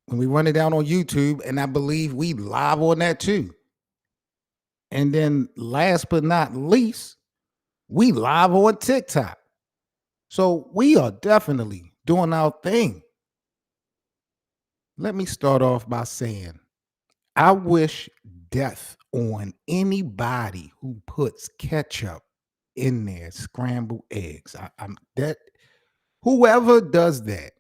when we run it down on YouTube, and I believe we live on that too. And then last but not least, we live on TikTok. So we are definitely doing our thing. Let me start off by saying I wish death on anybody who puts ketchup in their scrambled eggs. I'm that whoever does that,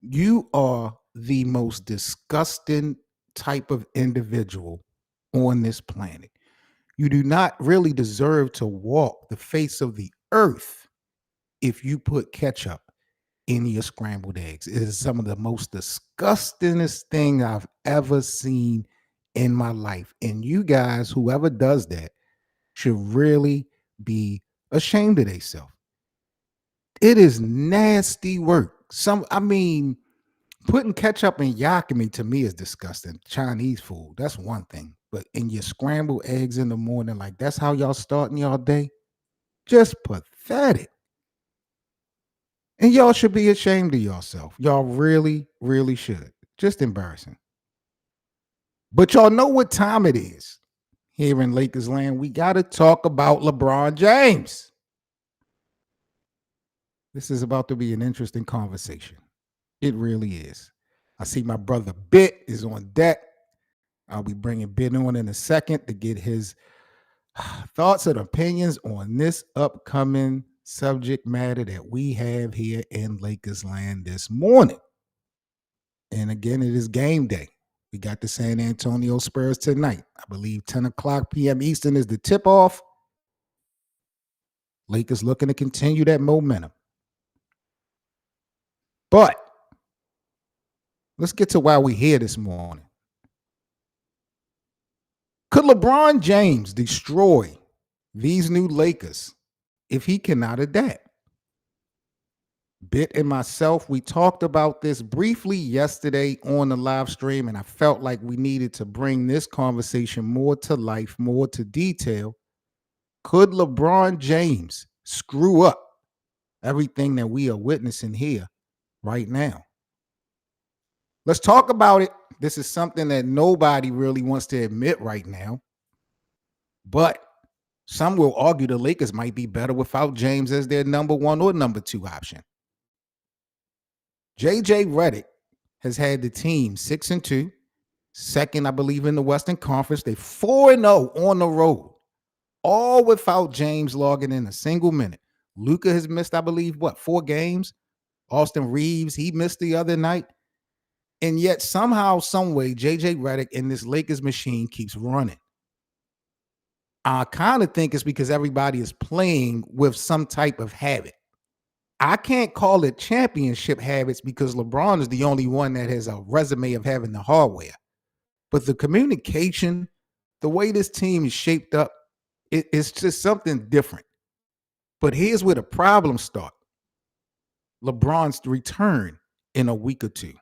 you are the most disgusting type of individual on this planet. You do not really deserve to walk the face of the earth if you put ketchup in your scrambled eggs. It is some of the most disgustingest thing I've ever seen in my life. And you guys, whoever does that, should really be ashamed of themselves. It is nasty work. Putting ketchup in yakimi to me is disgusting. Chinese food, that's one thing. But in your scrambled eggs in the morning, like that's how y'all starting y'all day? Just pathetic. And y'all should be ashamed of yourself. Y'all really, really should. Just embarrassing. But y'all know what time it is. Here in Lakers land, we got to talk about LeBron James. This is about to be an interesting conversation. It really is. I see my brother Bit is on deck. I'll be bringing Bit on in a second to get his thoughts and opinions on this upcoming subject matter that we have here in Lakers land this morning. And again, it is game day. We got the San Antonio Spurs tonight. I believe 10 o'clock p.m. Eastern is the tip-off. Lakers looking to continue that momentum. But let's get to why we're here this morning. Could LeBron James destroy these new Lakers if he cannot adapt? Bit and myself, we talked about this briefly yesterday on the live stream, and I felt like we needed to bring this conversation more to life, more to detail. Could LeBron James screw up everything that we are witnessing here right now? Let's talk about it. This is something that nobody really wants to admit right now, but some will argue the Lakers might be better without James as their number one or number two option. JJ Redick has had the team 6-2, second, I believe, in the Western Conference. They 4-0 on the road, all without James logging in a single minute. Luka has missed, I believe, 4 games? Austin Reaves, he missed the other night. And yet somehow, some way, JJ Redick in this Lakers machine keeps running. I kind of think it's because everybody is playing with some type of habit. I can't call it championship habits because LeBron is the only one that has a resume of having the hardware. But the communication, the way this team is shaped up, it's just something different. But here's where the problems start. LeBron's return in a week or two.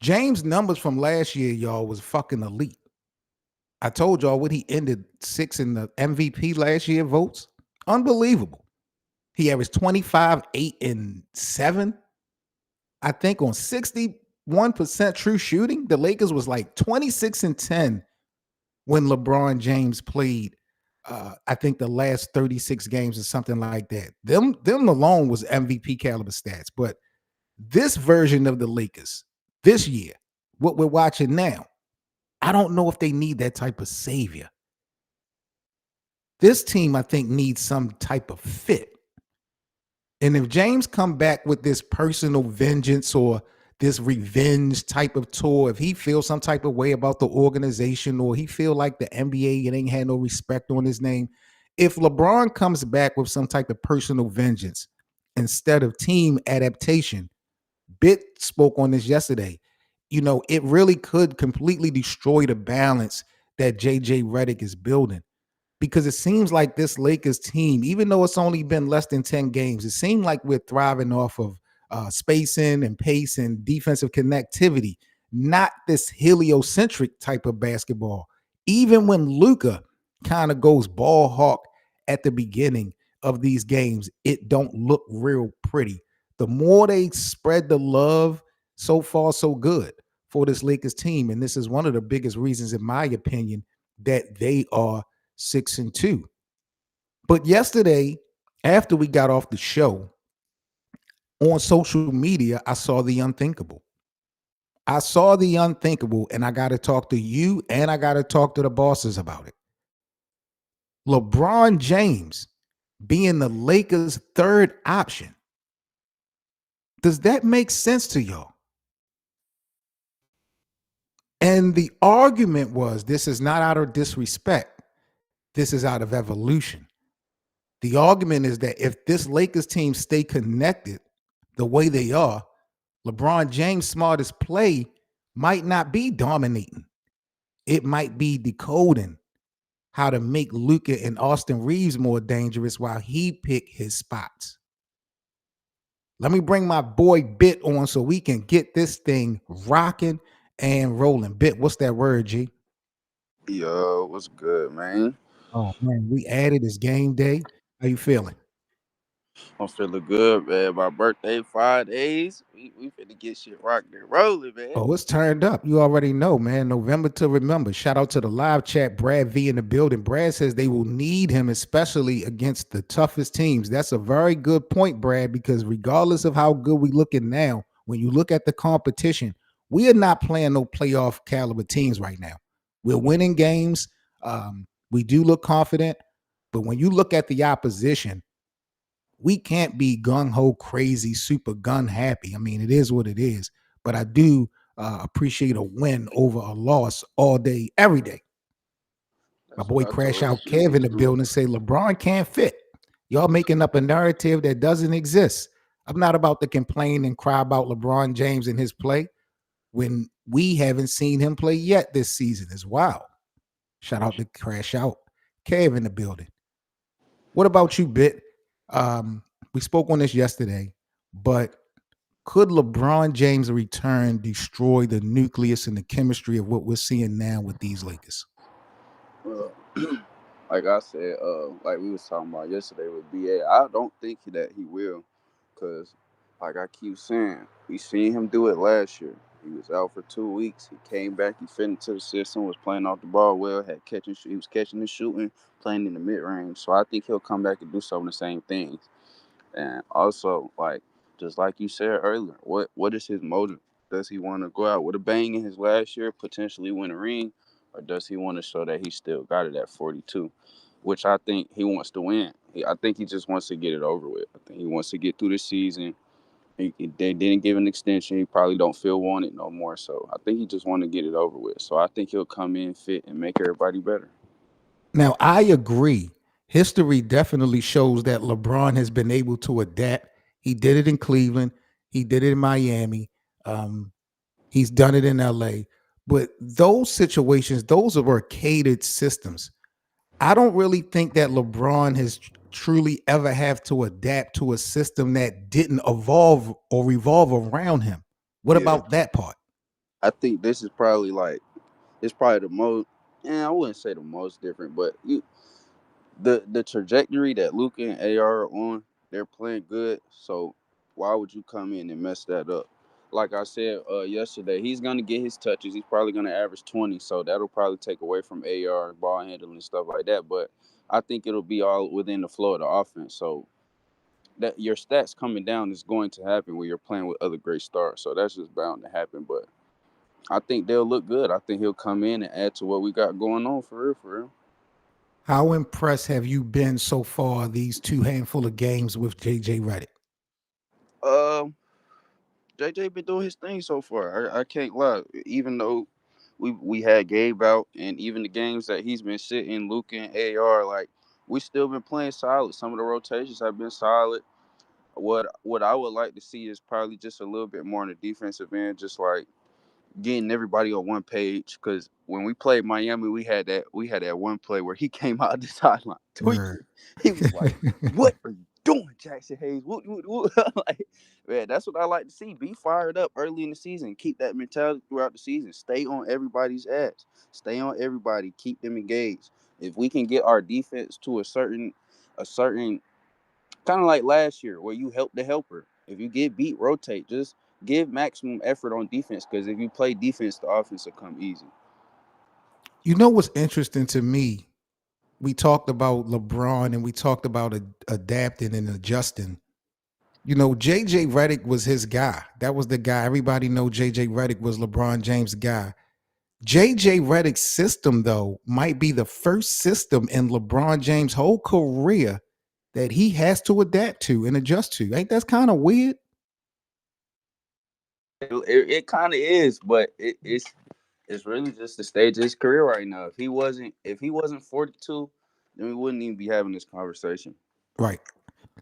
James' numbers from last year, y'all, was fucking elite. I told y'all what he ended 6 in the MVP last year votes. Unbelievable. He averaged 25, 8, and 7. I think on 61% true shooting, the Lakers was like 26 and 10 when LeBron James played. I think the last 36 games or something like that. Them alone was MVP caliber stats. But this version of the Lakers this year, what we're watching now, I don't know if they need that type of savior. This team, I think, needs some type of fit. And if James come back with this personal vengeance or this revenge type of tour, if he feels some type of way about the organization or he feel like the NBA ain't had no respect on his name, if LeBron comes back with some type of personal vengeance instead of team adaptation, Bit spoke on this yesterday, it really could completely destroy the balance that JJ Redick is building. Because it seems like this Lakers team, even though it's only been less than 10 games, it seems like we're thriving off of spacing and pace and defensive connectivity, not this heliocentric type of basketball. Even when Luka kind of goes ball hawk at the beginning of these games, it don't look real pretty. The more they spread the love, So far, so good for this Lakers team. And this is one of the biggest reasons, in my opinion, that they are 6-2. But yesterday, after we got off the show, on social media, I saw the unthinkable. I saw the unthinkable, and I got to talk to you and I got to talk to the bosses about it. LeBron James being the Lakers' third option. Does that make sense to y'all? And the argument was this is not out of disrespect. This is out of evolution. The argument is that if this Lakers team stay connected the way they are, LeBron James' smartest play might not be dominating. It might be decoding how to make Luka and Austin Reaves more dangerous while he pick his spots. Let me bring my boy Bit on so we can get this thing rocking and rolling. Bit, what's that word, G? Yo, what's good, man? Oh man, we added this game day. How you feeling? I'm feeling good, man. My birthday 5 days. We finna get shit rocking and rolling, man. Oh, it's turned up. You already know, man. November to remember. Shout out to the live chat. Brad V in the building. Brad says they will need him, especially against the toughest teams. That's a very good point, Brad, because regardless of how good we looking now, when you look at the competition, we are not playing no playoff caliber teams right now. We're winning games. We do look confident, but when you look at the opposition, we can't be gung ho crazy, super gun happy. I mean, it is what it is. But I do appreciate a win over a loss all day, every day. My That's boy what I Crash told Out Shimmy Kev in the too. building say LeBron can't fit. Y'all making up a narrative that doesn't exist. I'm not about to complain and cry about LeBron James and his play when we haven't seen him play yet this season. It's wild. Shout out to Crash Out Kev in the building. What about you, Bit? We spoke on this yesterday, but could LeBron James' return destroy the nucleus and the chemistry of what we're seeing now with these Lakers? Uh, like I said, like we was talking about yesterday with BA, I don't think that he will, cause like I keep saying, we seen him do it last year. He was out for 2 weeks. He came back. He fit into the system. Was playing off the ball well. Had catching. He was catching and shooting, playing in the mid range. So I think he'll come back and do some of the same things. And also, like just like you said earlier, what is his motive? Does he want to go out with a bang in his last year, potentially win a ring, or does he want to show that he still got it at 42? Which I think he wants to win. I think he just wants to get it over with. I think he wants to get through the season. They didn't give an extension. He probably don't feel wanted no more. So I think he just want to get it over with. So I think he'll come in fit and make everybody better. Now, I agree. History definitely shows that LeBron has been able to adapt. He did it in Cleveland, he did it in Miami, um, he's done it in LA. But those situations, those are arcaded systems. I don't really think that LeBron has truly ever have to adapt to a system that didn't evolve or revolve around him. What Yeah, about that part? I think this is probably like it's probably the most. Yeah, I wouldn't say the most different, but the trajectory that Luka and AR are on, they're playing good. So why would you come in and mess that up? Like I said yesterday, he's gonna get his touches. He's probably gonna average 20, so that'll probably take away from AR ball handling and stuff like that. But I think it'll be all within the flow of the offense. So that your stats coming down is going to happen when you're playing with other great stars. So that's just bound to happen. But I think they'll look good. I think he'll come in and add to what we got going on for real, for real. How impressed have you been so far these two handful of games with JJ Redick? Um, JJ been doing his thing so far. I can't lie. Even though we had Gabe out, and even the games that he's been sitting, Luke and AR, like we still been playing solid. Some of the rotations have been solid. What I would like to see is probably just a little bit more on the defensive end, just like getting everybody on one page. Because when we played Miami, we had that one play where he came out of the sideline Word. tweaking. He was like, "What are you doing, Jackson Hayes?" What? Like, man, that's what I like to see. Be fired up early in the season. Keep that mentality throughout the season. Stay on everybody's ass. Stay on everybody. Keep them engaged. If we can get our defense to a certain kind of like last year where you help the helper. If you get beat, rotate. Just give maximum effort on defense, because if you play defense, the offense will come easy. You know what's interesting to me? We talked about LeBron and we talked about adapting and adjusting. You know, JJ Redick was his guy. That was the guy. Everybody know JJ Redick was LeBron James' guy. JJ Redick's system, though, might be the first system in LeBron James' whole career that he has to adapt to and adjust to. Ain't that kind of weird? It kind of is, but it's really just the stage of his career right now. If he wasn't 42, then we wouldn't even be having this conversation. Right.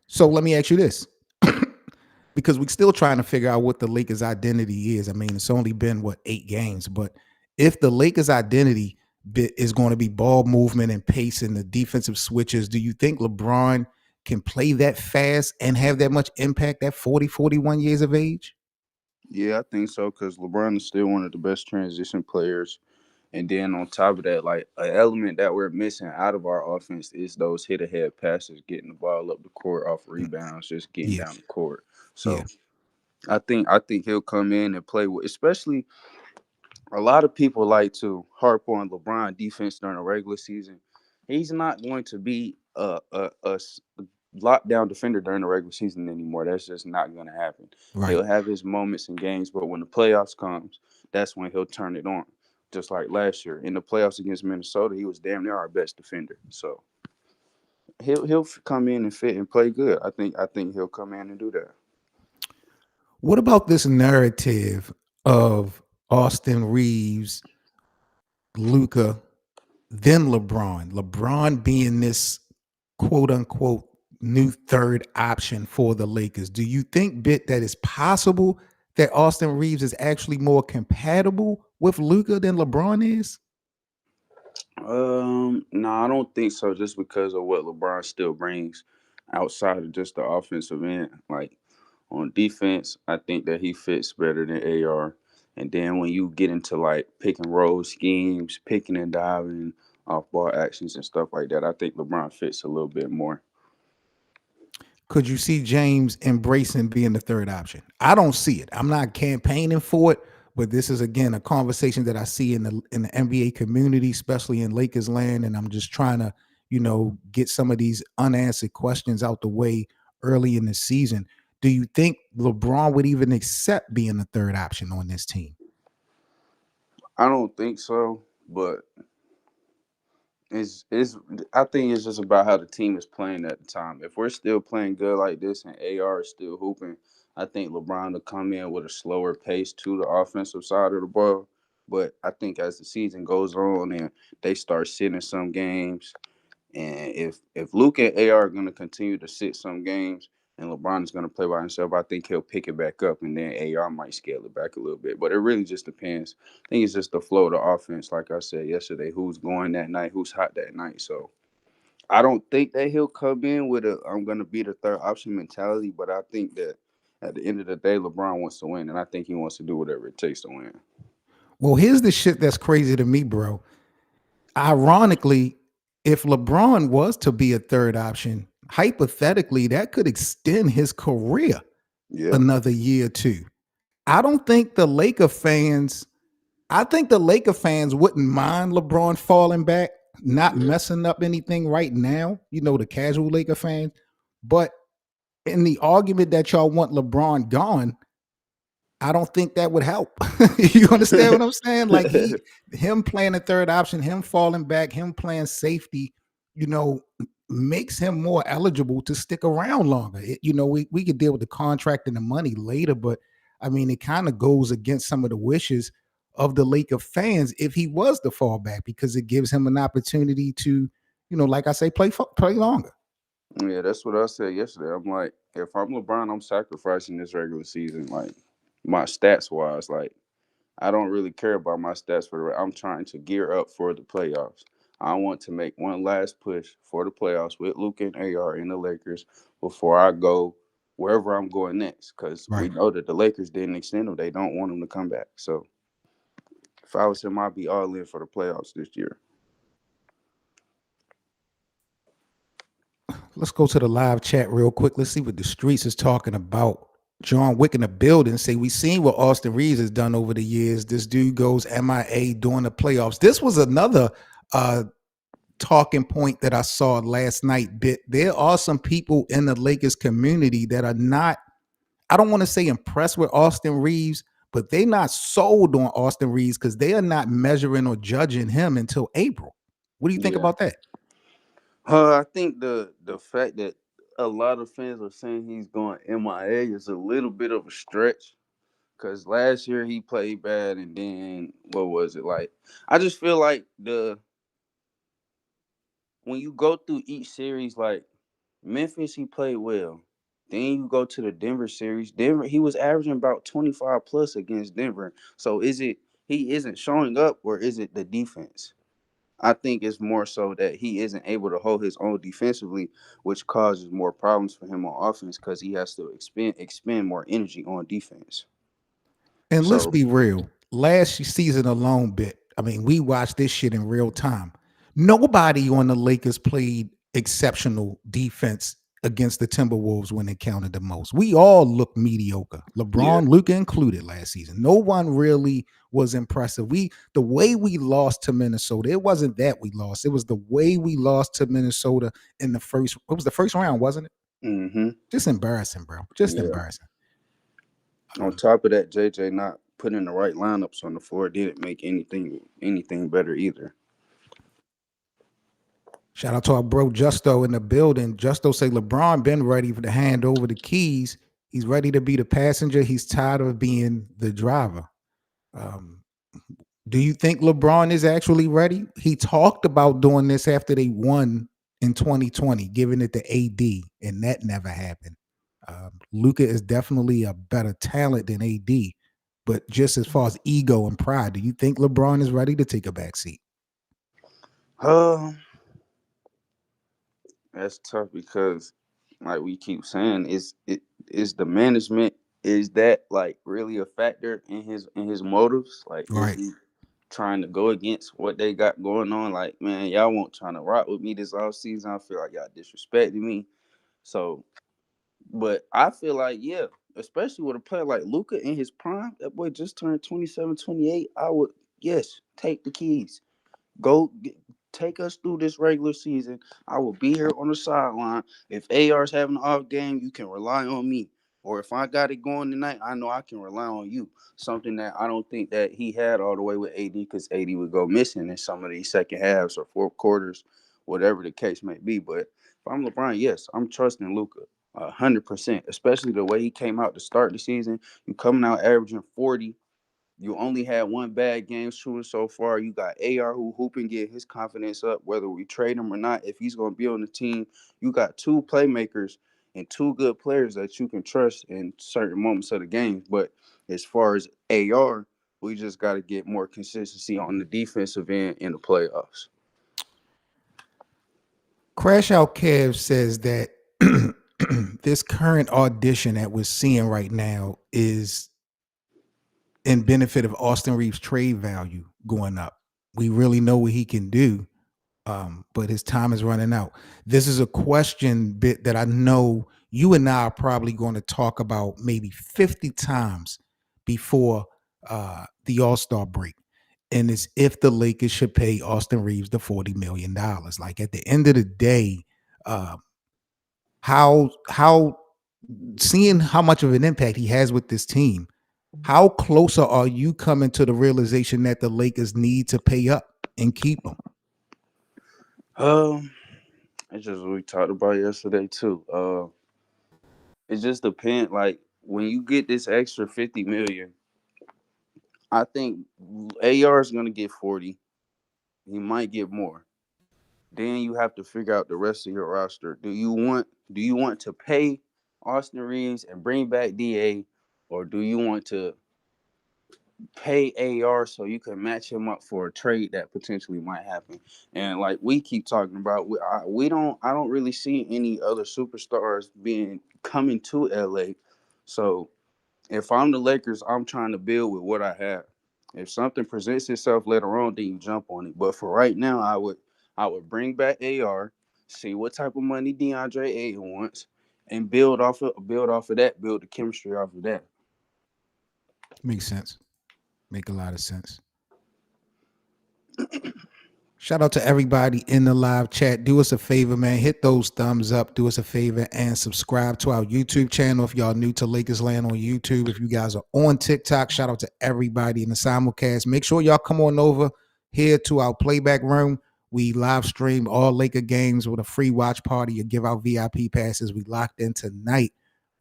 So let me ask you this. Because we're still trying to figure out what the Lakers' identity is. I mean, it's only been what 8 games, but if the Lakers' identity is going to be ball movement and pace and the defensive switches, do you think LeBron can play that fast and have that much impact at 40, 41 years of age? Yeah, I think so, because LeBron is still one of the best transition players. And then on top of that, like an element that we're missing out of our offense is those hit ahead passes, getting the ball up the court off rebounds, just getting Yeah, down the court. yeah, So I think he'll come in and play with, especially a lot of people like to harp on LeBron defense during the regular season. He's not going to be a lockdown defender during the regular season anymore. That's just not going to happen. right. He'll have his moments in games, but when the playoffs comes, that's when he'll turn it on. Just like last year in the playoffs against Minnesota, he was damn near our best defender. So he'll come in and fit and play good. I think he'll come in and do that. What about this narrative of Austin Reaves, Luka, then LeBron? LeBron being this quote unquote new third option for the Lakers. Do you think, Bit, that it's possible that Austin Reaves is actually more compatible with Luka than LeBron is? No, I don't think so. Just because of what LeBron still brings outside of just the offensive end, like on defense, I think that he fits better than AR. And then when you get into like pick and roll schemes, picking and diving, off ball actions and stuff like that, I think LeBron fits a little bit more. Could you see James embracing being the third option? I don't see it. I'm not campaigning for it, but this is again a conversation that I see in the NBA community, especially in Lakers land, and I'm just trying to, get some of these unanswered questions out the way early in the season. Do you think LeBron would even accept being the third option on this team? I don't think so, but it's I think it's just about how the team is playing at the time. If we're still playing good like this and AR is still hooping, I think LeBron will come in with a slower pace to the offensive side of the ball. But I think as the season goes on and they start sitting some games, and if Luke and AR are going to continue to sit some games and LeBron is going to play by himself, I think he'll pick it back up, and then AR might scale it back a little bit. But it really just depends. I think it's just the flow of the offense. Like I said yesterday, who's going that night, who's hot that night. So I don't think that he'll come in with a I'm going to be the third option mentality, but I think that at the end of the day, LeBron wants to win, and I think he wants to do whatever it takes to win. Well, here's the shit that's crazy to me, bro. Ironically, if LeBron was to be a third option, hypothetically, that could extend his career Yeah, another year or two. I don't think the Laker fans, I think the Laker fans wouldn't mind LeBron falling back, not yeah. messing up anything right now, the casual Laker fans. But in the argument that y'all want LeBron gone, I don't think that would help. You understand what I'm saying? Like him playing the third option, him falling back, him playing safety, you know, makes him more eligible to stick around longer. We could deal with the contract and the money later, but I mean, it kind of goes against some of the wishes of the Laker fans if he was to fall back because it gives him an opportunity to, like I say, play longer. Yeah, that's what I said yesterday. I'm like, if I'm LeBron, I'm sacrificing this regular season, like my stats wise. Like, I don't really care about my stats for the. I'm trying to gear up for the playoffs. I want to make one last push for the playoffs with Luka and AR in the Lakers before I go wherever I'm going next. Because we Right. know that the Lakers didn't extend him; they don't want him to come back. So, if I was him, I'd be all in for the playoffs this year. Let's go to the live chat real quick. Let's see what the streets is talking about. John Wick in the building say we seen what Austin Reaves has done over the years. This dude goes MIA during the playoffs. This was another uh talking point that I saw last night. Bit there are some people in the Lakers community that are not, I don't want to say impressed with Austin Reaves, but they're not sold on Austin Reaves because they are not measuring or judging him until April. What do you think Yeah. about that? I think the fact that a lot of fans are saying he's going MIA is a little bit of a stretch. Cause last year he played bad, and then what was it like? I just feel like the when you go through each series, like Memphis, he played well. Then you go to the Denver series. Denver, he was averaging about 25 plus against Denver. So is it he isn't showing up, or is it the defense? I think it's more so that he isn't able to hold his own defensively, which causes more problems for him on offense because he has to expend more energy on defense. And let's So be real. Last season alone, bit. I mean, we watched this shit in real time. Nobody on the Lakers played exceptional defense against the Timberwolves when it counted the most. We all looked mediocre. yeah. LeBron, Luka included last season. No one really was impressive. The way we lost to Minnesota, it wasn't that we lost. It was the way we lost to Minnesota in the first. It was the first round, wasn't it? Mm-hmm. Just embarrassing, bro. Just Yeah. embarrassing. On top of that, JJ not putting the right lineups on the floor didn't make anything better either. Shout out to our bro Justo in the building. Justo say LeBron been ready to hand over the keys. He's ready to be the passenger. He's tired of being the driver. Um, do you think LeBron is actually ready? He talked about doing this after they won in 2020, giving it to AD, and that never happened. Luka is definitely a better talent than AD, but just as far as ego and pride, do you think LeBron is ready to take a back seat? Um, that's tough because, like we keep saying, is the management, is that like really a factor in his motives? Like, is Right. he trying to go against what they got going on? Like, man, y'all won't trying to rock with me this off season. I feel like y'all disrespecting me. So, but I feel like, yeah, especially with a player like Luka in his prime, that boy just turned 27, 28. I would, yes, take the keys. Go take us through this regular season. I will be here on the sideline. If AR's having an off game, you can rely on me. Or if I got it going tonight, I know I can rely on you. Something that I don't think that he had all the way with AD, because AD would go missing in some of these second halves or fourth quarters, whatever the case may be. But if I'm LeBron, yes, I'm trusting Luka 100%, especially the way he came out to start the season. You coming out averaging 40. You only had one bad game shooting so far. You got AR who hooping, get his confidence up, whether we trade him or not. If he's going to be on the team, you got two playmakers and two good players that you can trust in certain moments of the game. But as far as AR, we just got to get more consistency on the defensive end in the playoffs. Crash Out Kev says that this current audition that we're seeing right now is in benefit of Austin Reeves' trade value going up. We really know what he can do, but his time is running out. This is a question bit that I know you and I are probably going to talk about maybe 50 times before the All-Star break. And it's if the Lakers should pay Austin Reeves the $40 million. Like at the end of the day, uh, how seeing how much of an impact he has with this team, how closer are you coming to the realization that the Lakers need to pay up and keep him? Um, it's just what we talked about yesterday too. It just depends. Like when you get this extra 50 million, I think AR is gonna get 40. He might get more. Then you have to figure out the rest of your roster. Do you want to pay Austin Reeves and bring back DA, or do you want to pay AR so you can match him up for a trade that potentially might happen? And like we keep talking about, I don't really see any other superstars being coming to LA. So if I'm the Lakers, I'm trying to build with what I have. If something presents itself later on, then you jump on it. But for right now, I would bring back AR, see what type of money DeAndre Ayton wants, and build off of that, build the chemistry off of that. Makes sense. Make a lot of sense. Shout out to everybody in the live chat. Do us a favor, man. Hit those thumbs up. Do us a favor and subscribe to our YouTube channel if y'all new to Lakers Land on YouTube. If you guys are on TikTok, shout out to everybody in the simulcast. Make sure y'all come on over here to our playback room. We live stream all Laker games with a free watch party and give out VIP passes. We locked in tonight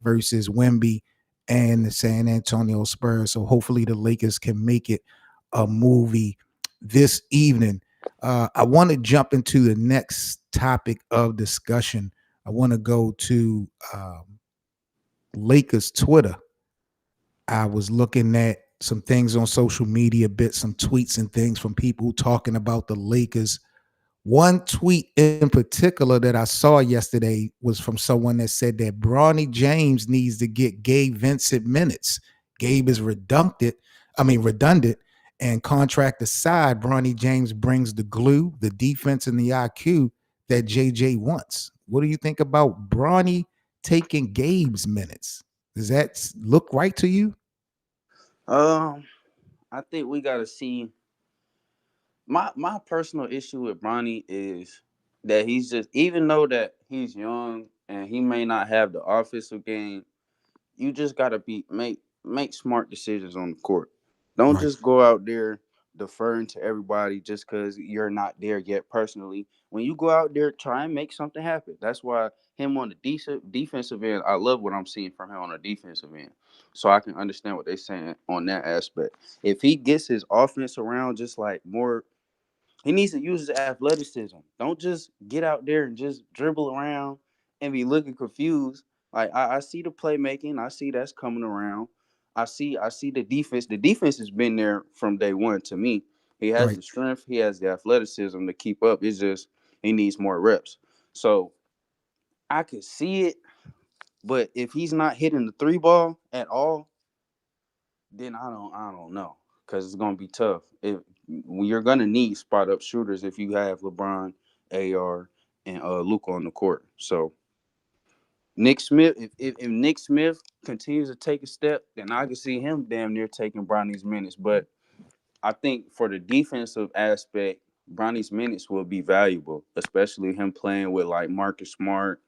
versus Wemby and the San Antonio Spurs. So hopefully the Lakers can make it a movie this evening. I want to jump into the next topic of discussion. I want to go to Lakers Twitter. I was looking at some things on social media, some tweets and things from people talking about the Lakers. One tweet in particular that I saw yesterday was from someone that said that Bronny James needs to get Gabe Vincent minutes. Gabe is redundant, and contract aside, Bronny James brings the glue, the defense, and the IQ that JJ wants. What do you think about Bronny taking Gabe's minutes? Does that look right to you? I think we gotta see. My personal issue with Bronny is that he's just, even though that he's young and he may not have the offensive game, you just gotta make smart decisions on the court. Don't Right. just go out there deferring to everybody just because you're not there yet personally. When you go out there, try and make something happen. That's why him on the decent defensive end, I love what I'm seeing from him on the defensive end. So I can understand what they're saying on that aspect. If he gets his offense around just like more, he needs to use his athleticism. Don't just get out there and just dribble around and be looking confused. Like I see the playmaking, I see that's coming around. I see the defense. The defense has been there from day one to me. He has Right. the strength, he has the athleticism to keep up. It's just he needs more reps. So I could see it, but if he's not hitting the three ball at all, then I don't know, because it's gonna be tough. If you're gonna need spot up shooters if you have LeBron, AR, and Luka on the court. So Nick Smith, if Nick Smith continues to take a step, then I can see him damn near taking Bronny's minutes. But I think for the defensive aspect, Bronny's minutes will be valuable, especially him playing with like Marcus Smart,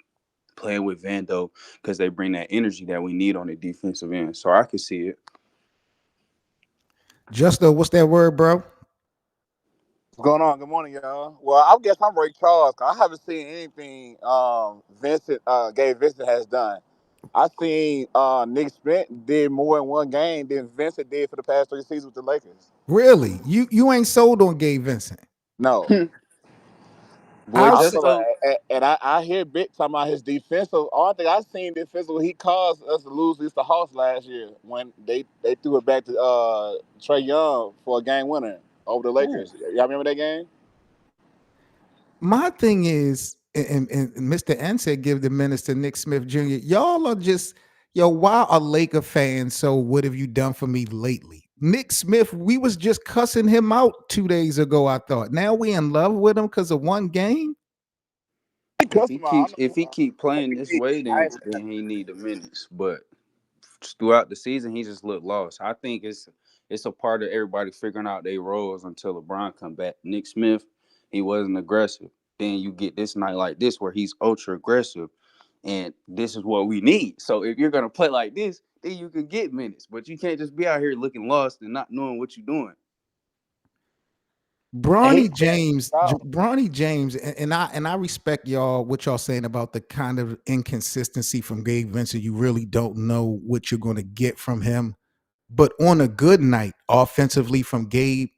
playing with Vando, because they bring that energy that we need on the defensive end. So I can see it. Justo, what's that word, bro? What's going on? Good morning, y'all. Well, I guess I'm Ray Charles. 'Cause I haven't seen anything Gabe Vincent has done. I seen Nick Smith did more in one game than Vincent did for the past 3 seasons with the Lakers. Really? You ain't sold on Gabe Vincent? No. Boy, I'll I'm say, just talking so and I hear Big talking about his defensive. All thing I seen defensively, he caused us to lose against the Hawks last year when they threw it back to Trey Young for a game winner over the ooh, Lakers. Y'all remember that game? my thing is, and Mr. N said give the minutes to Nick Smith Jr. Y'all are just, why are Laker fans so what have you done for me lately? Nick Smith, we was just cussing him out 2 days ago, I thought. Now we in love with him because of one game? He cussed him out. if he keep playing this way, then he need the minutes. But throughout the season, he just looked lost. I think it's a part of everybody figuring out their roles until LeBron come back. Nick Smith, he wasn't aggressive. Then you get this night like this where he's ultra aggressive, and this is what we need. So if you're gonna play like this, then you can get minutes. But you can't just be out here looking lost and not knowing what you're doing. And he Bronny playing James, out. and I respect y'all what y'all saying about the kind of inconsistency from Gabe Vincent. You really don't know what you're going to get from him. But on a good night, offensively from Gabe,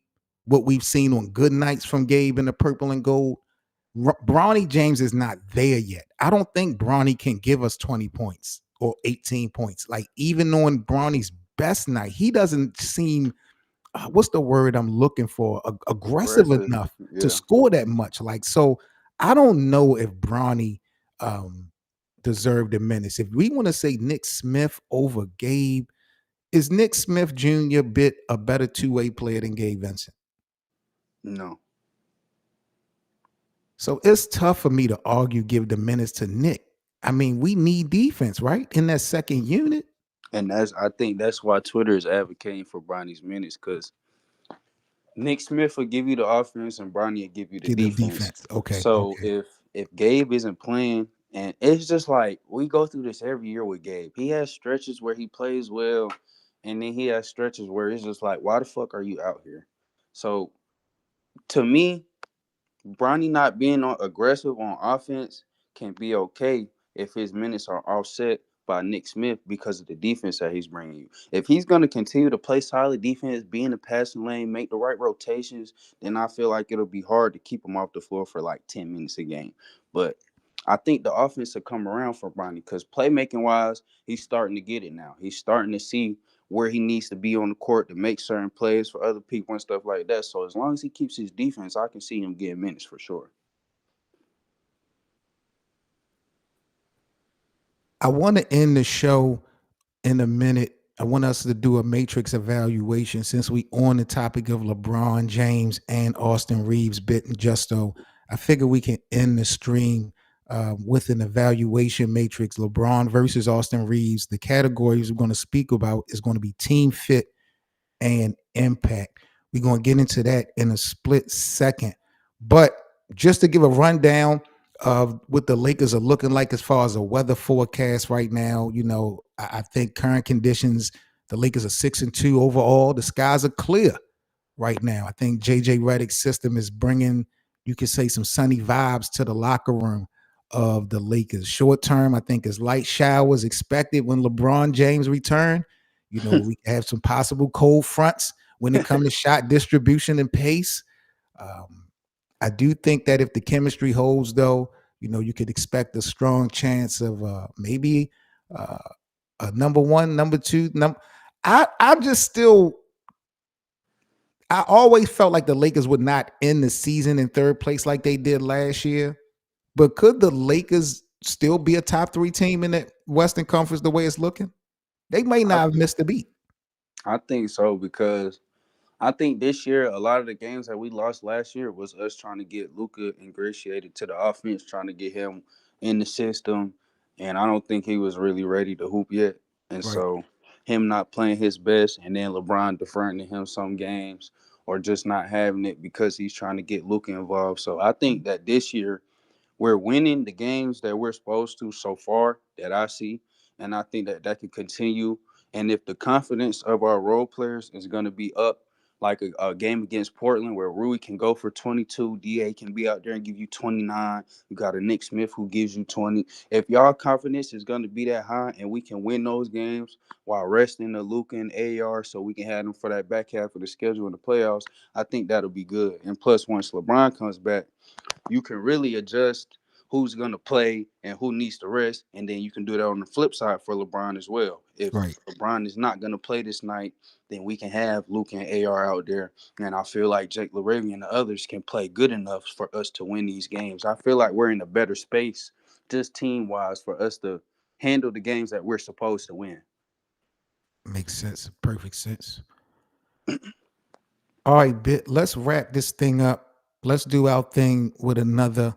what we've seen on good nights from Gabe in the purple and gold, Bronny James is not there yet. I don't think Bronny can give us 20 points or 18 points. Like even on Bronny's best night, he doesn't seem what's the word I'm looking for? Aggressive Aggressive, enough to yeah. score that much. Like, so I don't know if Bronny um, deserved the minutes. If we want to say Nick Smith over Gabe, is Nick Smith Jr. bit a better two-way player than Gabe Vincent? No. So it's tough for me to argue give the minutes to Nick. I mean, we need defense, right? In that second unit. And I think that's why Twitter is advocating for Bronny's minutes, because Nick Smith will give you the offense and Bronny will give you the Get the defense. defense. Okay, So okay. if Gabe isn't playing, and it's just like we go through this every year with Gabe. He has stretches where he plays well, and then he has stretches where it's just like, why the fuck are you out here? So to me, Bronny not being aggressive on offense can be okay if his minutes are offset by Nick Smith because of the defense that he's bringing you. If he's going to continue to play solid defense, be in the passing lane, make the right rotations, then I feel like it'll be hard to keep him off the floor for like 10 minutes a game. But I think the offense will come around for Bronny because playmaking wise, he's starting to get it now. He's starting to see where he needs to be on the court to make certain plays for other people and stuff like that. So as long as he keeps his defense, I can see him getting minutes for sure. I want to end the show in a minute. I want us to do a matrix evaluation since we on the topic of LeBron James and Austin Reaves bit and Justo. I figure we can end the stream with an evaluation matrix. LeBron versus Austin Reaves. The categories we're going to speak about is going to be team fit and impact. We're going to get into that in a split second. But just to give a rundown of what the Lakers are looking like as far as a weather forecast right now, I think current conditions, the Lakers are 6-2 overall. The skies are clear right now. I think JJ Redick's system is bringing, you could say, some sunny vibes to the locker room of the Lakers. Short term, I think is light showers expected when LeBron James return. We have some possible cold fronts when it comes to shot distribution and pace. Um, I do think that if the chemistry holds, though, you could expect a strong chance of maybe uh, a number one, number two. I'm just still. I always felt like the Lakers would not end the season in third place like they did last year. But could the Lakers still be a top three team in the Western Conference the way it's looking? They may I not have missed a beat. I think so because I think this year a lot of the games that we lost last year was us trying to get Luka ingratiated to the offense, trying to get him in the system, and I don't think he was really ready to hoop yet. And Right. so him not playing his best, and then LeBron deferring to him some games, or just not having it because he's trying to get Luka involved. So I think that this year we're winning the games that we're supposed to so far that I see, and I think that that could continue. And if the confidence of our role players is going to be up, like a game against Portland where Rui can go for 22, Da can be out there and give you 29. You got a Nick Smith who gives you 20. If y'all confidence is going to be that high and we can win those games while resting the Luka and AR so we can have them for that back half of the schedule in the playoffs, I think that'll be good. And plus, once LeBron comes back, you can really adjust who's going to play and who needs to rest. And then you can do that on the flip side for LeBron as well. If Right. LeBron is not going to play this night, then we can have Luke and AR out there. And I feel like Jake LaRavia and the others can play good enough for us to win these games. I feel like we're in a better space, just team-wise, for us to handle the games that we're supposed to win. Makes sense. Perfect sense. All right, Bit. Let's wrap this thing up. Let's do our thing with another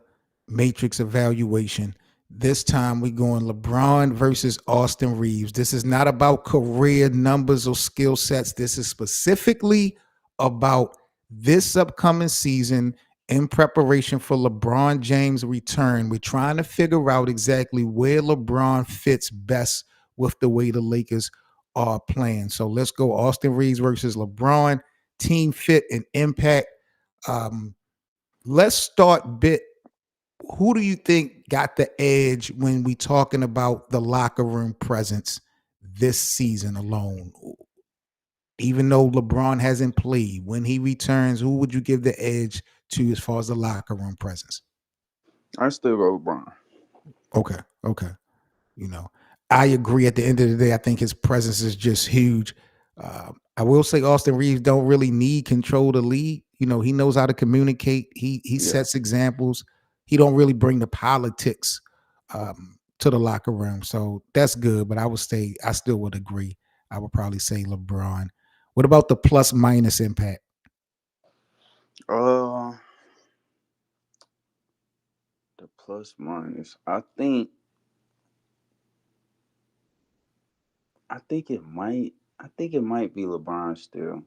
matrix evaluation. This time we're going LeBron versus Austin Reaves. This is not about career numbers or skill sets. This is specifically about this upcoming season in preparation for LeBron James' return. We're trying to figure out exactly where LeBron fits best with the way the Lakers are playing. So let's go Austin Reaves versus LeBron, team fit and impact. Um, let's start Bit. Who do you think got the edge when we talking about the locker room presence this season alone? Even though LeBron hasn't played, when he returns, who would you give the edge to as far as the locker room presence? I still go LeBron. Okay, okay. You know, I agree. At the end of the day, I think his presence is just huge. I will say Austin Reaves don't really need control to lead. He knows how to communicate. He Yeah. sets examples. He don't really bring the politics to the locker room, so that's good. But I still would agree. I would probably say LeBron. What about the plus minus impact? Uh, the plus minus. I think I think it might. I think it might be LeBron still.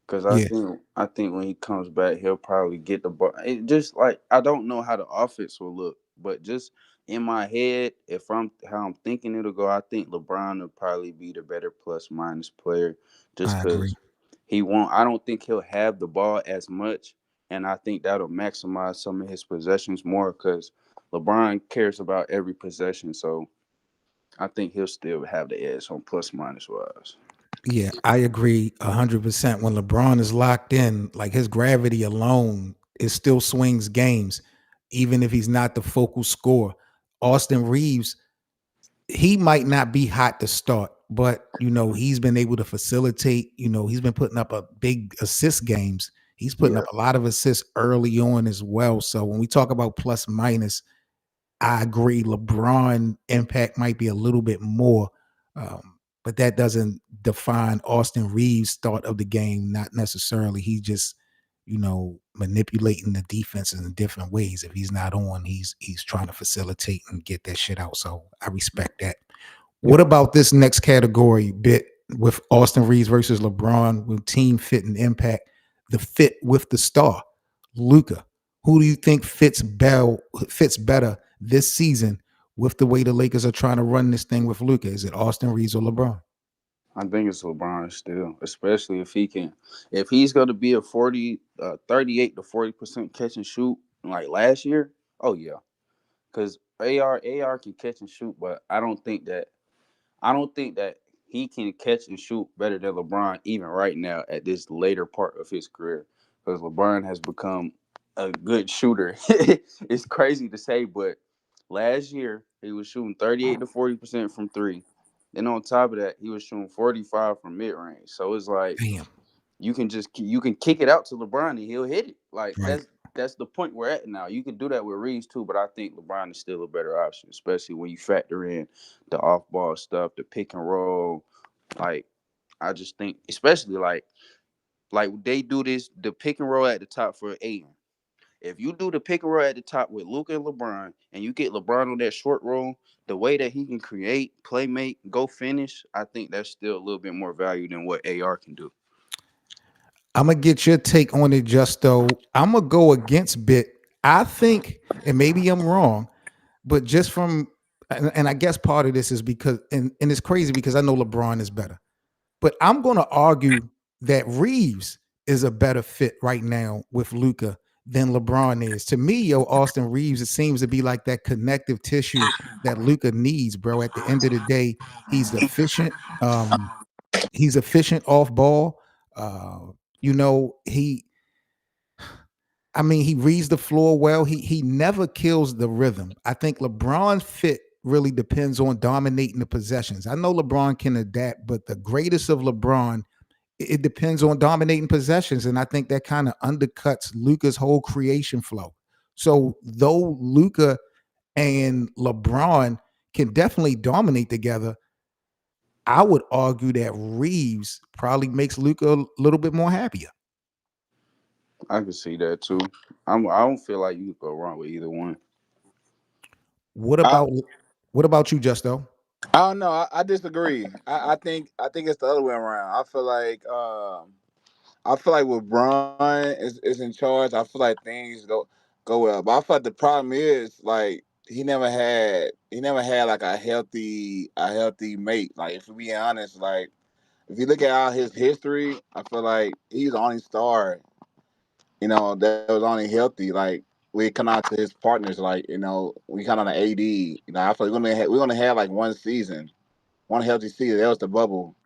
Cause Yeah, I think when he comes back, he'll probably get the ball. It just like I don't know how the offense will look, but just in my head, if I'm how I'm thinking it'll go, I think LeBron will probably be the better plus minus player, just I agree. cause he won't. I don't think he'll have the ball as much, and I think that'll maximize some of his possessions more. Cause LeBron cares about every possession, so I think he'll still have the edge on plus minus wise. Yeah, I agree 100%. When LeBron is locked in, like his gravity alone, it still swings games, even if he's not the focal scorer. Austin Reaves, he might not be hot to start, but he's been able to facilitate. He's been putting up a big assist games. He's putting Yeah, up a lot of assists early on as well. So when we talk about plus minus, I agree. LeBron impact might be a little bit more, but that doesn't define Austin Reeves' start of the game. Not necessarily. He just, manipulating the defense in different ways. If he's not on, he's trying to facilitate and get that shit out. So I respect that. What about this next category bit with Austin Reeves versus LeBron with team fit and impact? The fit with the star, Luka. Who do you think fits better this season with the way the Lakers are trying to run this thing with Luka? Is it Austin Reeves or LeBron? I think it's LeBron still, especially if he can, if he's going to be a 38 to 40% catch and shoot like last year. Oh yeah, because AR can catch and shoot, but I don't think that he can catch and shoot better than LeBron even right now at this later part of his career. Because LeBron has become a good shooter. It's crazy to say, but last year he was shooting 38 to 40% from three. Then on top of that, he was shooting 45 from mid range. So it's like Damn. you can kick it out to LeBron and he'll hit it. Like Right. that's the point we're at now. You can do that with Reeves too, but I think LeBron is still a better option, especially when you factor in the off ball stuff, the pick and roll. Like I just think, especially like they do this the pick and roll at the top for Aiden. If you do the pick and roll at the top with Luka and LeBron, and you get LeBron on that short roll, the way that he can create, play make, go finish, I think that's still a little bit more value than what AR can do. I'm gonna get your take on it, Justo. I'm gonna go against Bit. I think, and maybe I'm wrong, but just from and I guess part of this is because and it's crazy because I know LeBron is better. But I'm going to argue that Reeves is a better fit right now with Luka than LeBron is. To me, Austin Reeves, it seems to be like that connective tissue that Luka needs, bro. At the end of the day, he's efficient. He's efficient off ball. He I mean, he reads the floor well. He never kills the rhythm. I think LeBron's fit really depends on dominating the possessions. I know LeBron can adapt, but the greatest of LeBron, it depends on dominating possessions, and I think that kind of undercuts Luka's whole creation flow. So though Luka and LeBron can definitely dominate together, I would argue that Reeves probably makes Luka a little bit more happier. I can see that too. I don't feel like you could go wrong with either one. What I, about what about you, Justo? I don't know. I disagree. I think it's the other way around. I feel like with Braun is in charge, I feel like things go well. But I feel like the problem is like he never had like a healthy mate. Like if we be honest, like if you look at all his history, I feel like he's the only star, that was only healthy. Like we come out to his partners, like, we kind of on the AD. I feel like we're gonna have like one season, one healthy season. That was the bubble.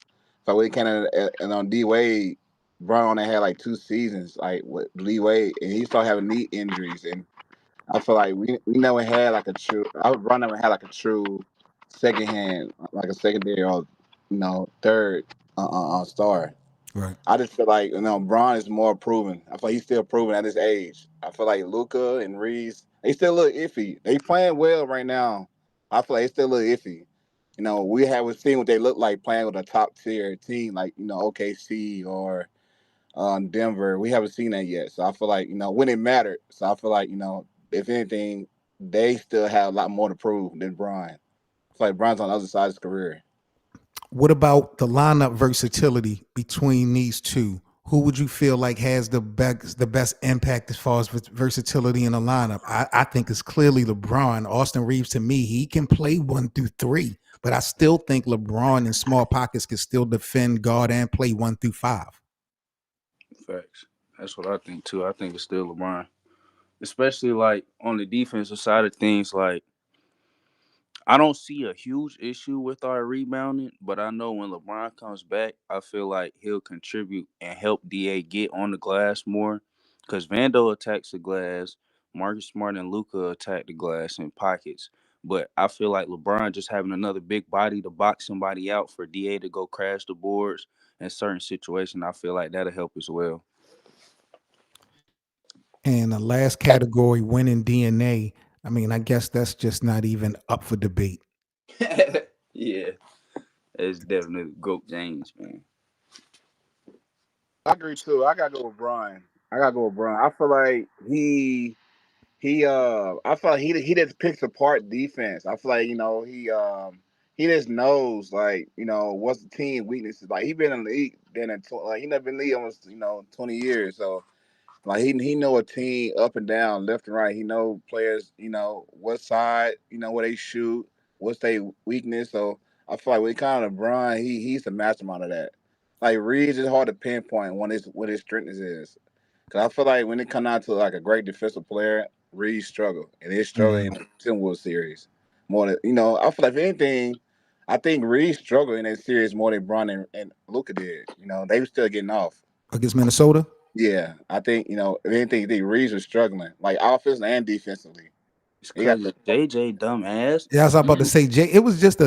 So we kind of and on D Wade, Brown only had like 2 seasons, like with Lee Wade, and he started having knee injuries, and I feel like we never had like a true. Brown never had like a true second hand, like a secondary or third star. Right. I just feel like Braun is more proven. I feel like he's still proven at his age. I feel like Luca and Reeves, they still look iffy. They playing well right now. I feel like they still look iffy. We haven't seen what they look like playing with a top tier team like OKC or Denver. We haven't seen that yet. So I feel like when it mattered. So I feel like if anything, they still have a lot more to prove than Brian. I feel like Brian's on the other side of his career. What about the lineup versatility between these two? Who would you feel like has the best impact as far as versatility in the lineup? I think it's clearly LeBron. Austin Reaves, to me, he can play 1 through 3, but I still think LeBron in small pockets can still defend, guard, and play 1 through 5. Facts. That's what I think too. I think it's still LeBron, especially like on the defensive side of things. Like I don't see a huge issue with our rebounding, but I know when LeBron comes back, I feel like he'll contribute and help DA get on the glass more. Because Vando attacks the glass, Marcus Smart and Luka attack the glass in pockets. But I feel like LeBron just having another big body to box somebody out for DA to go crash the boards in certain situations, I feel like that'll help as well. And the last category, winning DNA. I mean, I guess that's just not even up for debate. Yeah, it's definitely GOAT James, man. I agree too. I gotta go with Brian. I gotta go with Brian. I feel like I feel like he just picks apart defense. I feel like he just knows like what's the team weaknesses. Like he been in the league like he never been in the league almost 20 years. So like he know a team up and down, left and right. He know players, what side, where they shoot, what's their weakness. So I feel like when it comes to Brian, he's the mastermind of that. Like Reeves is hard to pinpoint what his strength is. Cause I feel like when it come down to like a great defensive player, Reeves struggle. And he's struggling in Mm. the Timberwolves series. More than I feel like if anything, I think Reeves struggled in that series more than Bron and Luka did. They were still getting off. Against Minnesota? Yeah, I think if anything, the Reeves was struggling, like offensively and defensively. It's He got because of JJ dumbass. Yeah, I was about to You say, Jay. It was just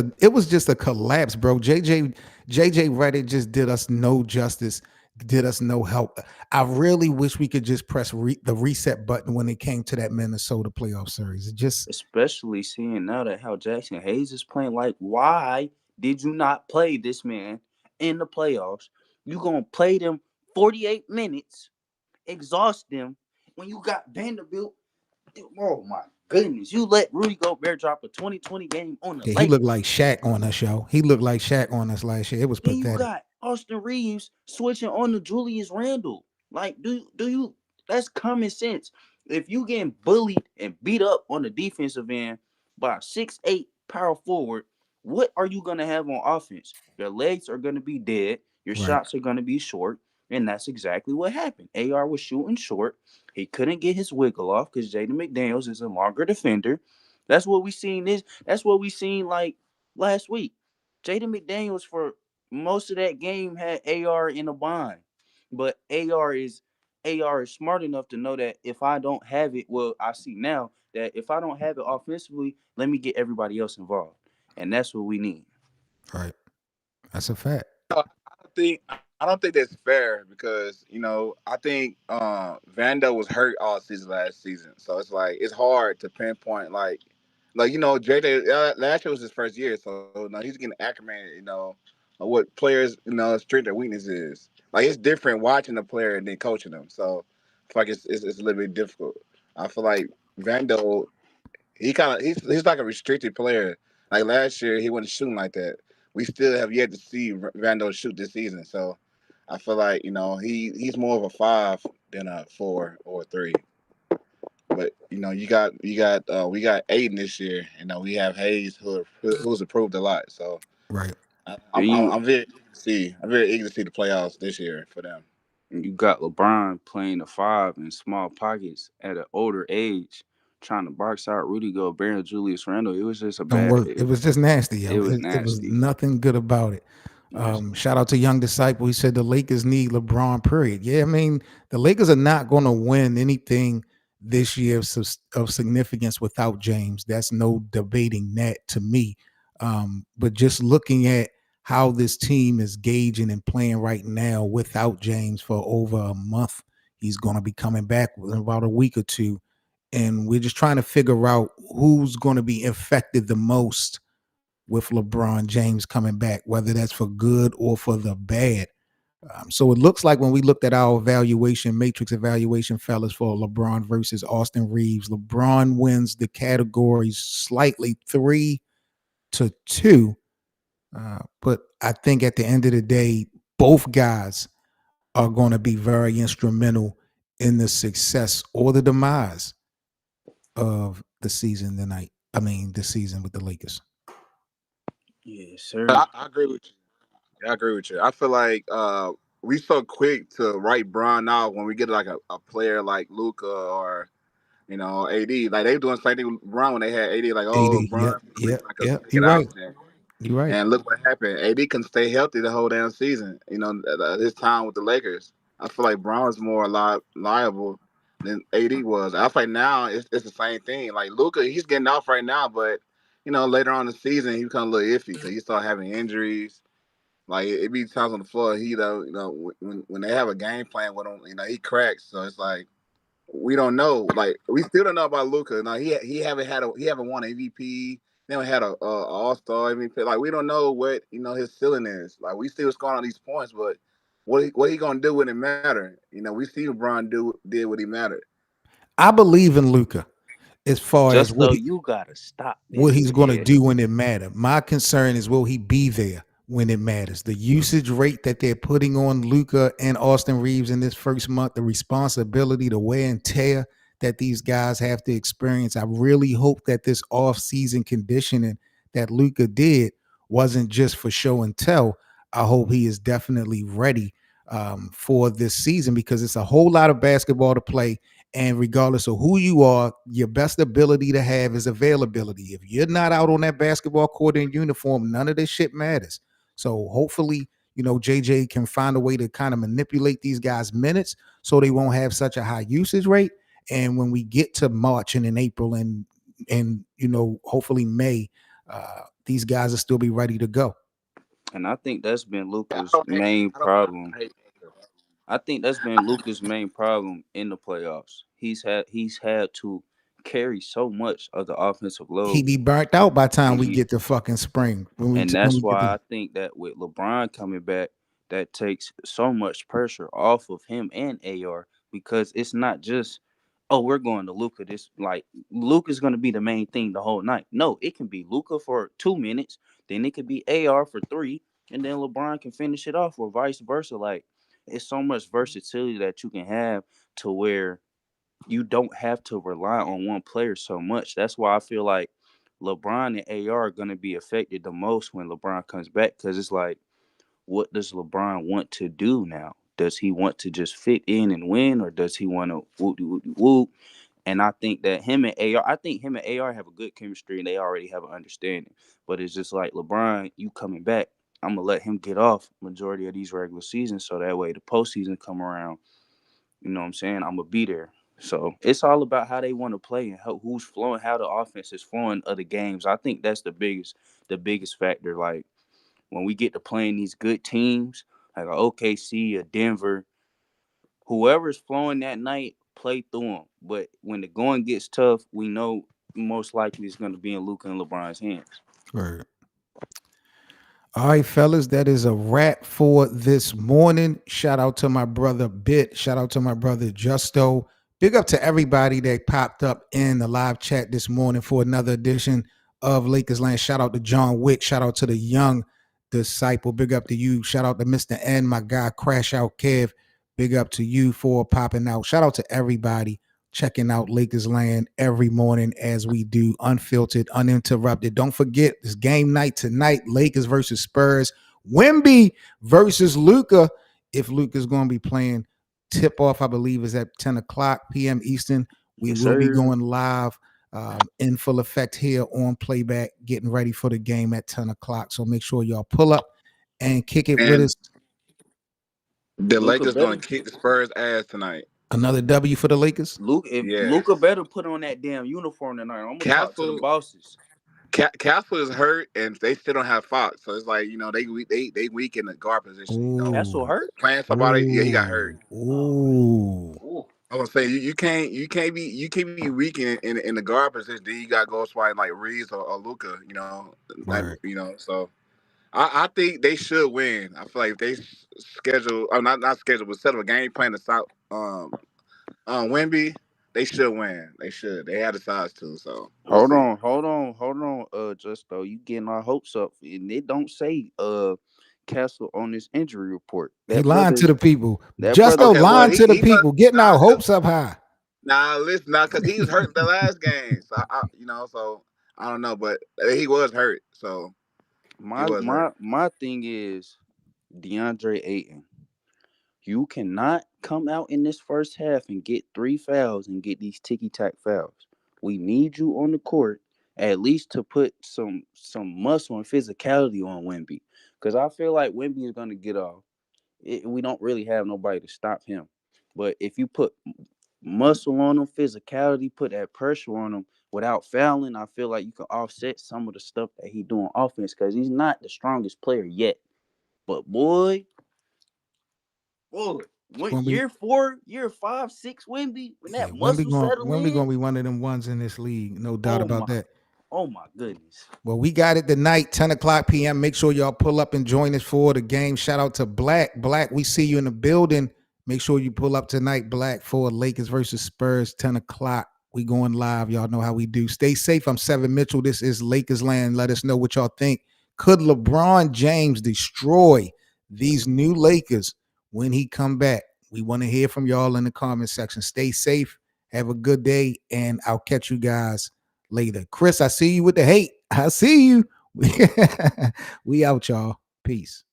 a collapse, bro. JJ Redick just did us no justice, did us no help. I really wish we could just press the reset button when it came to that Minnesota playoff series. It just especially seeing now that how Jackson Hayes is playing. Like, why did you not play this man in the playoffs? You gonna play them 48 minutes, exhaust them when you got Vanderbilt. Oh my goodness, you let Rudy Gobert drop a 2020 game on the yeah, he looked Lakers. like Shaq on us, yo. He looked like Shaq on us last year. It was Then you pathetic. got Austin Reaves switching on to Julius Randle. Like, do you? That's common sense. If you getting bullied and beat up on the defensive end by a 6'8" power forward, what are you gonna have on offense? Your legs are gonna be dead. Your Right. shots are gonna be short, and that's exactly what happened. AR was shooting short. He couldn't get his wiggle off because Jaden McDaniels is a longer defender. That's what we seen. That's what we seen like last week. Jaden McDaniels for most of that game had AR in a bind. But AR is smart enough to know that if I don't have it, well, I see now that if I don't have it offensively, let me get everybody else involved. And that's what we need. Right. That's a fact. I don't think that's fair because I think Vando was hurt all season last season, so it's like it's hard to pinpoint JJ last year was his first year, so he's getting acclimated, of what players strength and weakness is. Like it's different watching the player and then coaching them, so I feel like it's a little bit difficult. I feel like Vando he's like a restricted player. Like last year, he wasn't shooting like that. We still have yet to see Vando shoot this season. So I feel like he's more of a 5 than a 4 or a 3. But we got Aiden this year. We have Hayes who's improved a lot. So Right. I, And I'm, I'm I'm very eager to see. I'm very eager to see the playoffs this year for them. you got LeBron playing the five in small pockets at an older age, trying to box out Rudy Gobert and Julius Randle. It was just a Don't bad. work. It was just nasty, It yo. was It was nasty. nothing good about it. Nasty. Shout out to Young Disciple. He said the Lakers need LeBron, period. Yeah, I mean, the Lakers are not going to win anything this year of significance without James. That's no debating that to me. But just looking at how this team is gauging and playing right now without James for over a month, he's going to be coming back in about a week or two. And we're just trying to figure out who's going to be affected the most with LeBron James coming back, whether that's for good or for the bad. So it looks like when we looked at our evaluation, matrix evaluation, fellas, for LeBron versus Austin Reaves, LeBron wins the categories slightly 3-2. But I think at the end of the day, both guys are going to be very instrumental in the success or the demise of the season tonight. I mean, the season with the Lakers. Yes, sir. I agree with you. Yeah, I agree with you. I feel like we so quick to write Bron out when we get like a player like Luka or AD. Like they were doing the same thing with Bron when they had AD. Like, oh, AD, Bron yep, like yep, a yep. stick You're it right. out there. You're right. And look what happened. AD couldn't stay healthy the whole damn season. His time with the Lakers. I feel like Brown's more liable than AD was. I feel like now it's the same thing. Like Luka, he's getting off right now, but later on in the season he become a little iffy because he started having injuries. Like it be times on the floor, he when they have a game plan with him, he cracks. So it's like we don't know. Like we still don't know about Luka. Now he haven't won MVP. Never had a All Star MVP. Like we don't know what his ceiling is. Like we still scoring on these points, but what he gonna do when it matter? We see LeBron did what he mattered. I believe in Luca as far as Just though you gotta stop what this, he's going to man. do when it matters. My concern is will he be there when it matters? The usage rate that they're putting on Luca and Austin Reaves in this first month, the responsibility, the wear and tear that these guys have to experience. I really hope that this off-season conditioning that Luca did wasn't just for show and tell. I hope he is definitely ready for this season because it's a whole lot of basketball to play. And regardless of who you are, your best ability to have is availability. If you're not out on that basketball court in uniform, none of this shit matters. So hopefully, JJ can find a way to kind of manipulate these guys' minutes so they won't have such a high usage rate. And when we get to March and in April and hopefully May, these guys will still be ready to go. And I think that's been I Luka's don't hate. main problem. I hate. I think that's been Luka's main problem in the playoffs. He's had to carry so much of the offensive He load, be burnt out by the time and we he get to fucking spring. When we and when that's we get why to I think that with LeBron coming back, that takes so much pressure off of him and AR because it's not just, oh, we're going to Luka. This like Luka's going to be the main thing the whole night. No, it can be Luka for 2 minutes, then it could be AR for three, and then LeBron can finish it off, or vice versa. Like it's so much versatility that you can have to where you don't have to rely on one player so much. That's why I feel like LeBron and AR are going to be affected the most when LeBron comes back because it's like, what does LeBron want to do now? Does he want to just fit in and win, or does he want to whoop whoop whoop? And I think that him and AR have a good chemistry and they already have an understanding. But it's just like LeBron, you coming back, I'm gonna let him get off majority of these regular seasons so that way the postseason come around, you know what I'm saying? I'm gonna be there. So it's all about how they want to play and who's flowing, how the offense is flowing of the games. I think that's the biggest factor. Like when we get to playing these good teams, like a OKC, a Denver, whoever's flowing that night, play through them. But when the going gets tough, we know most likely it's going to be in Luka and LeBron's hands. right. All right, fellas, that is a wrap for this morning. Shout out to my brother Bit. Shout out to my brother Justo. Big up to everybody that popped up in the live chat this morning for another edition of Lakers Land. Shout out to John Wick. Shout out to the young disciple. Big up to you. Shout out to Mr. N, my guy, Crash Out Kev. Big up to you for popping out. Shout out to everybody checking out Lakers Land every morning as we do, unfiltered, uninterrupted. Don't forget, this game night tonight, Lakers versus Spurs. Wemby versus Luka. If Luka's going to be playing, tip off, I believe, is at 10 o'clock p.m. Eastern. We Yes, will be sir. going live in full effect here on playback, getting ready for the game at 10 o'clock. So make sure y'all pull up and kick it with And us. the Luka Lakers gonna better. kick the Spurs ass tonight. Another W for the Lakers. Luka Yes. better put on that damn uniform tonight. I'm gonna talk to the Castle bosses. Castle is hurt, and they still don't have Fox. So it's like they weak in the guard position. Castle Ooh. hurt. Playing somebody, yeah, he got hurt. Ooh. Ooh. Ooh. I was gonna say you can't be weak in the guard position. Then you got to go somebody like Reeves or Luca. Right. So I think they should win. I feel like if they schedule, or not schedule, but set up a game plan to stop Wemby, they should win. They should. They had the size to, so we'll Hold see. on, Justo, you getting our hopes up, and it don't say Castle on this injury report. He lying to the people. That brother. Justo Okay, well lying to the he must people, getting our nah, cause hopes up high. nah, listen, nah, cause he was hurt the last game, so so I don't know, but he was hurt, so he My was hurt. my my thing is DeAndre Ayton. You cannot come out in this first half and get 3 fouls and get these ticky tack fouls. We need you on the court at least to put some muscle and physicality on Wemby, because I feel like Wemby is going to get off. We don't really have nobody to stop him. But if you put muscle on him, physicality, put that pressure on him without fouling, I feel like you can offset some of the stuff that he doing offense, because he's not the strongest player yet. But boy, It's what gonna be year 4, year 5, 6 Wemby, when yeah, that muscle settle Wemby gonna in, be one of them ones in this league, no doubt oh about my, that. oh my goodness. Well, we got it tonight, 10 o'clock p.m. Make sure y'all pull up and join us for the game. Shout out to Black. Black, we see you in the building. Make sure you pull up tonight, Black, for Lakers versus Spurs, 10 o'clock. We going live. Y'all know how we do. Stay safe. I'm Seven Mitchell. This is Lakers Land. Let us know what y'all think. Could LeBron James destroy these new Lakers when he come back? We want to hear from y'all in the comment section. Stay safe. Have a good day, and I'll catch you guys later. Chris, I see you with the hate. I see you. We out, y'all. Peace.